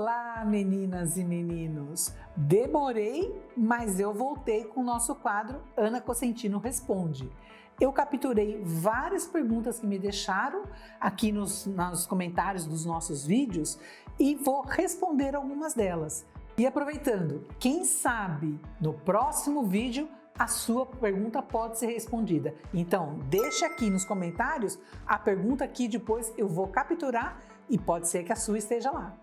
Olá, meninas e meninos! Demorei, mas eu voltei com o nosso quadro Ana Cosentino Responde. Eu capturei várias perguntas que me deixaram aqui nos comentários dos nossos vídeos e vou responder algumas delas. E aproveitando, quem sabe no próximo vídeo a sua pergunta pode ser respondida. Então, deixe aqui nos comentários a pergunta que depois eu vou capturar e pode ser que a sua esteja lá.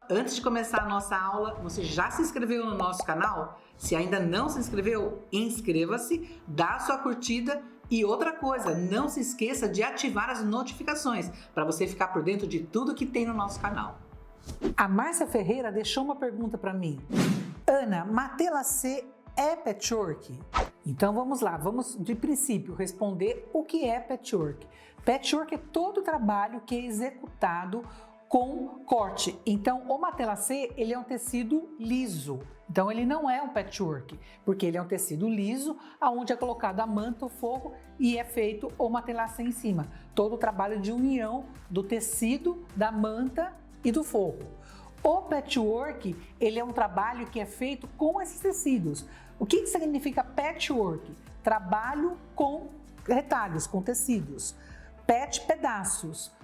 Antes de começar a nossa aula, você já se inscreveu no nosso canal? Se ainda não se inscreveu, inscreva-se, dá a sua curtida e outra coisa, não se esqueça de ativar as notificações para você ficar por dentro de tudo que tem no nosso canal. A Márcia Ferreira deixou uma pergunta para mim. Ana, matelacê é patchwork? Então vamos lá, vamos de princípio responder o que é patchwork. Patchwork é todo o trabalho que é executado com corte. Então o matelacê, ele é um tecido liso. Então ele não é um patchwork, porque ele é um tecido liso, onde é colocado a manta, o forro e é feito o matelacê em cima. Todo o trabalho de união do tecido, da manta e do forro. O patchwork, ele é um trabalho que é feito com esses tecidos. O que significa patchwork? Trabalho com retalhos, com tecidos. Patch, pedaços.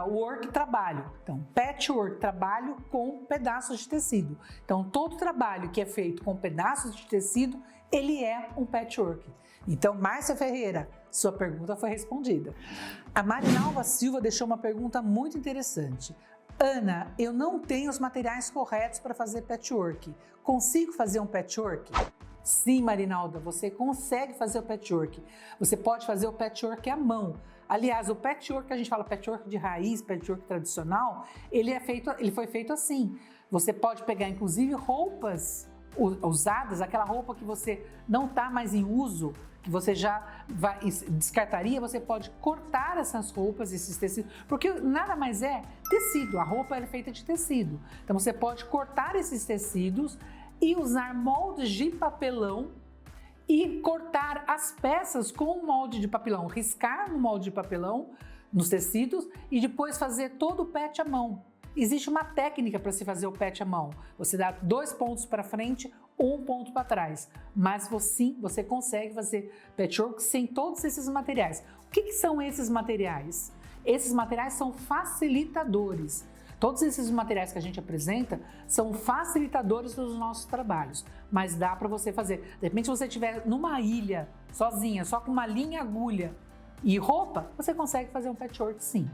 Work, trabalho. Então, patchwork, trabalho com pedaços de tecido. Então, todo trabalho que é feito com pedaços de tecido, ele é um patchwork. Então, Márcia Ferreira, sua pergunta foi respondida. A Marinalva Silva deixou uma pergunta muito interessante. Ana, eu não tenho os materiais corretos para fazer patchwork. Consigo fazer um patchwork? Sim, Marinalda, você consegue fazer o patchwork. Você pode fazer o patchwork à mão. Aliás, o patchwork que a gente fala patchwork de raiz, patchwork tradicional, ele foi feito assim. Você pode pegar, inclusive, roupas usadas, aquela roupa que você não está mais em uso, que você já descartaria, você pode cortar essas roupas, esses tecidos, porque nada mais é tecido, a roupa é feita de tecido. Então você pode cortar esses tecidos e usar moldes de papelão e cortar as peças com o molde de papelão, riscar no molde de papelão nos tecidos e depois fazer todo o patch à mão. Existe uma técnica para se fazer o patch à mão. Você dá 2 pontos para frente, 1 ponto para trás. Mas você consegue fazer patchwork sem todos esses materiais. O que são esses materiais? Esses materiais são facilitadores. Todos esses materiais que a gente apresenta são facilitadores dos nossos trabalhos, mas dá para você fazer. De repente, se você estiver numa ilha, sozinha, só com uma linha e agulha e roupa, você consegue fazer um patchwork sim.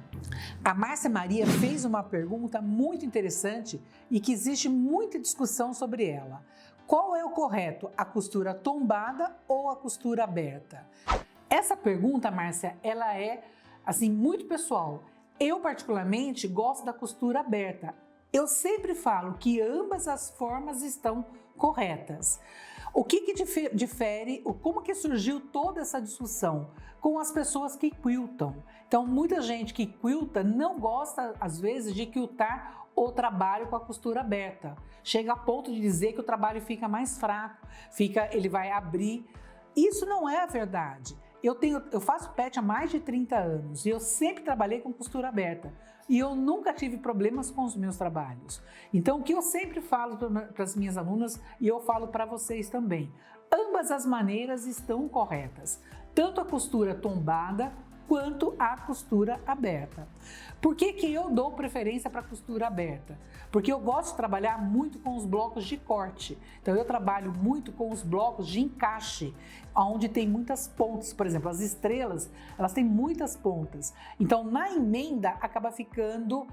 A Márcia Maria fez uma pergunta muito interessante e que existe muita discussão sobre ela. Qual é o correto, a costura tombada ou a costura aberta? Essa pergunta, Márcia, ela é assim muito pessoal. Eu particularmente gosto da costura aberta. Eu sempre falo que ambas as formas estão corretas. O que difere, como que surgiu toda essa discussão? Com as pessoas que quiltam. Então, muita gente que quilta não gosta, às vezes, de quiltar o trabalho com a costura aberta. Chega a ponto de dizer que o trabalho fica mais fraco, ele vai abrir. Isso não é a verdade. Eu faço patch há mais de 30 anos e eu sempre trabalhei com costura aberta e eu nunca tive problemas com os meus trabalhos. Então, o que eu sempre falo para as minhas alunas e eu falo para vocês também, ambas as maneiras estão corretas, tanto a costura tombada quanto a costura aberta. Por que eu dou preferência para a costura aberta? Porque eu gosto de trabalhar muito com os blocos de corte. Então eu trabalho muito com os blocos de encaixe, onde tem muitas pontas. Por exemplo, as estrelas, elas têm muitas pontas. Então na emenda acaba ficando,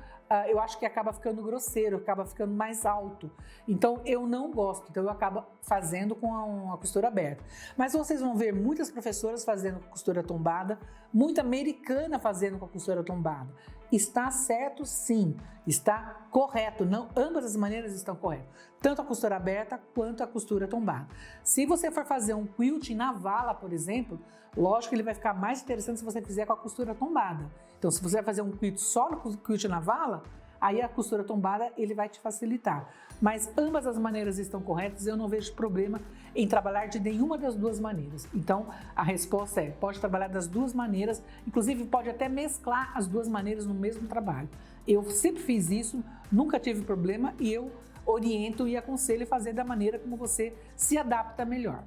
eu acho que acaba ficando grosseiro, acaba ficando mais alto. Então eu não gosto, então eu acabo fazendo com a costura aberta. Mas vocês vão ver muitas professoras fazendo costura tombada, muita americana fazendo com a costura tombada. Está certo, sim, está correto, não, ambas as maneiras estão corretas, tanto a costura aberta quanto a costura tombada. Se você for fazer um quilting na vala, por exemplo, lógico que ele vai ficar mais interessante se você fizer com a costura tombada. Então, se você vai fazer um quilt só no quilt na vala, aí a costura tombada ele vai te facilitar. Mas ambas as maneiras estão corretas, eu não vejo problema em trabalhar de nenhuma das duas maneiras. Então, a resposta é, pode trabalhar das duas maneiras, inclusive pode até mesclar as duas maneiras no mesmo trabalho. Eu sempre fiz isso, nunca tive problema e eu oriento e aconselho a fazer da maneira como você se adapta melhor.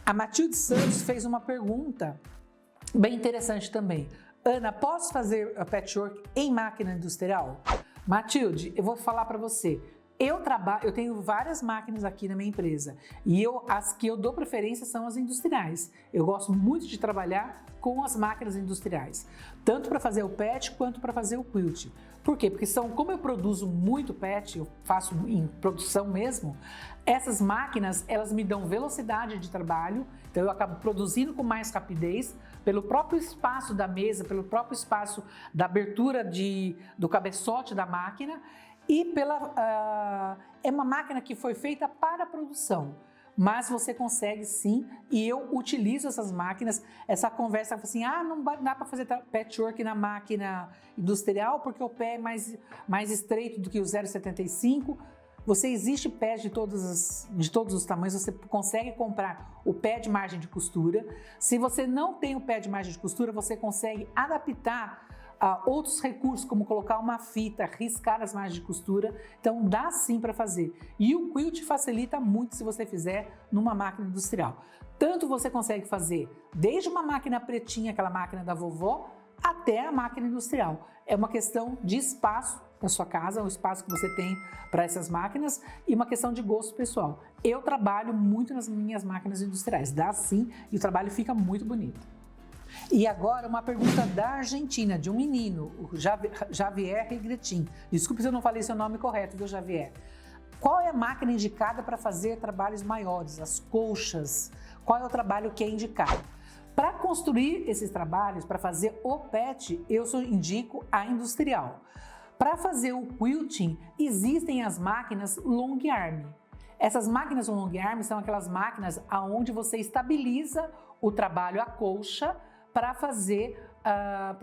A Matilde Santos fez uma pergunta bem interessante também. Ana, posso fazer a patchwork em máquina industrial? Matilde, eu vou falar para você. Eu tenho várias máquinas aqui na minha empresa e as que eu dou preferência são as industriais. Eu gosto muito de trabalhar com as máquinas industriais, tanto para fazer o patch quanto para fazer o quilt. Por quê? Porque como eu produzo muito patch, eu faço em produção mesmo, essas máquinas elas me dão velocidade de trabalho, então eu acabo produzindo com mais rapidez, pelo próprio espaço da mesa, pelo próprio espaço da abertura do cabeçote da máquina, e é uma máquina que foi feita para a produção, mas você consegue sim, e eu utilizo essas máquinas. Essa conversa assim, não dá para fazer patchwork na máquina industrial porque o pé é mais estreito do que o 0,75. Existe pés de todos os tamanhos, você consegue comprar o pé de margem de costura. Se você não tem o pé de margem de costura, você consegue adaptar outros recursos, como colocar uma fita, riscar as margens de costura. Então dá sim para fazer. E o quilt facilita muito se você fizer numa máquina industrial. Tanto você consegue fazer desde uma máquina pretinha, aquela máquina da vovó, até a máquina industrial. É uma questão de espaço na sua casa, o espaço que você tem para essas máquinas e uma questão de gosto pessoal. Eu trabalho muito nas minhas máquinas industriais, dá sim, e o trabalho fica muito bonito. E agora uma pergunta da Argentina, de um menino, o Javier Regretin. Desculpe se eu não falei seu nome correto, viu, Javier? Qual é a máquina indicada para fazer trabalhos maiores, as colchas? Qual é o trabalho que é indicado? Para construir esses trabalhos, para fazer o patch, eu indico a industrial. Para fazer o quilting, existem as máquinas long arm. Essas máquinas long arm são aquelas máquinas onde você estabiliza o trabalho, a colcha, para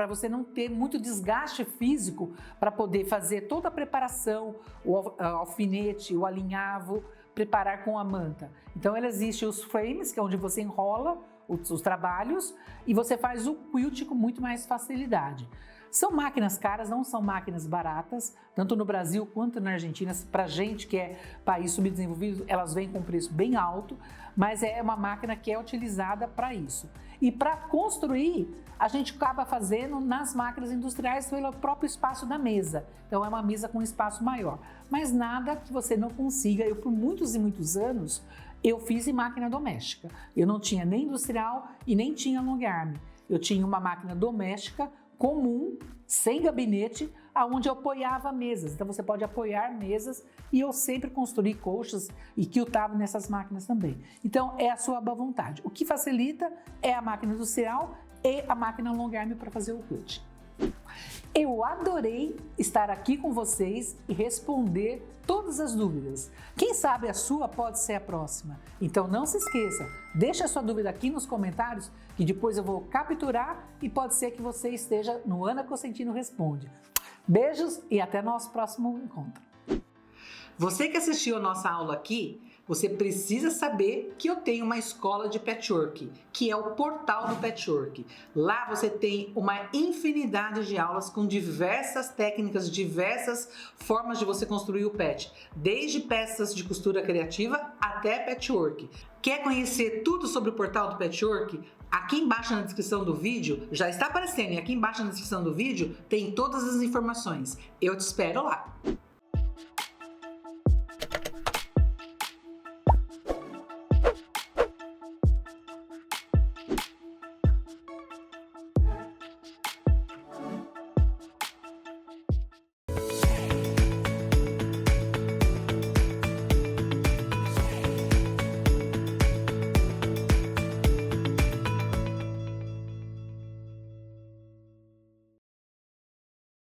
você não ter muito desgaste físico, para poder fazer toda a preparação, o alfinete, o alinhavo, preparar com a manta. Então, existem os frames, que é onde você enrola os trabalhos e você faz o quilt com muito mais facilidade. São máquinas caras, não são máquinas baratas, tanto no Brasil quanto na Argentina. Para gente que é país subdesenvolvido, elas vêm com preço bem alto, mas é uma máquina que é utilizada para isso. E para construir, a gente acaba fazendo nas máquinas industriais pelo próprio espaço da mesa. Então é uma mesa com espaço maior, mas nada que você não consiga. Eu por muitos e muitos anos, eu fiz em máquina doméstica. Eu não tinha nem industrial e nem tinha long arm. Eu tinha uma máquina doméstica comum, sem gabinete, aonde eu apoiava mesas. Então você pode apoiar mesas e eu sempre construí colchas e quiltava nessas máquinas também. Então é a sua boa vontade. O que facilita é a máquina industrial e a máquina long arm para fazer o quilt. Eu adorei estar aqui com vocês e responder todas as dúvidas. Quem sabe a sua pode ser a próxima. Então não se esqueça, deixa a sua dúvida aqui nos comentários que depois eu vou capturar e pode ser que você esteja no Ana Cosentino Responde. Beijos e até nosso próximo encontro. Você que assistiu a nossa aula aqui, você precisa saber que eu tenho uma escola de patchwork, que é o Portal do Patchwork. Lá você tem uma infinidade de aulas com diversas técnicas, diversas formas de você construir o patch, desde peças de costura criativa até patchwork. Quer conhecer tudo sobre o Portal do Patchwork? Aqui embaixo na descrição do vídeo, já está aparecendo, e aqui embaixo na descrição do vídeo tem todas as informações. Eu te espero lá!